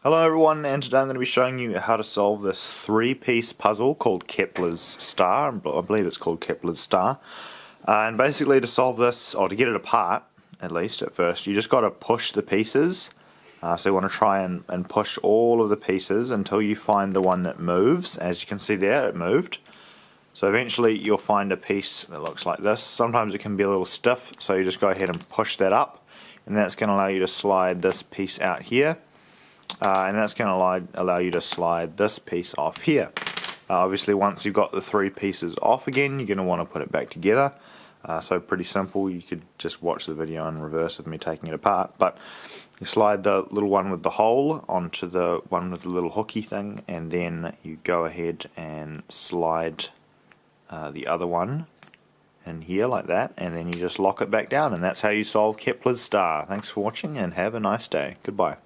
Hello everyone, and today I'm going to be showing you how to solve this three-piece puzzle called Kepler's star. I believe it's called Kepler's star. And basically to solve this, or to get it apart, at least at first, you just got to push the pieces. So you want to try and push all of the pieces until you find the one that moves. As you can see there, it moved. So eventually you'll find a piece that looks like this. Sometimes it can be a little stiff, so you just go ahead and push that up, and that's going to allow you to slide this piece out here. And that's going to allow you to slide this piece off here. Obviously once you've got the three pieces off again, you're going to want to put it back together. So pretty simple. You could just watch the video in reverse of me taking it apart. But you slide the little one with the hole onto the one with the little hooky thing, and then you go ahead and slide the other one in here like that, and then you just lock it back down, and that's how you solve Kepler's star. Thanks for watching and have a nice day. Goodbye.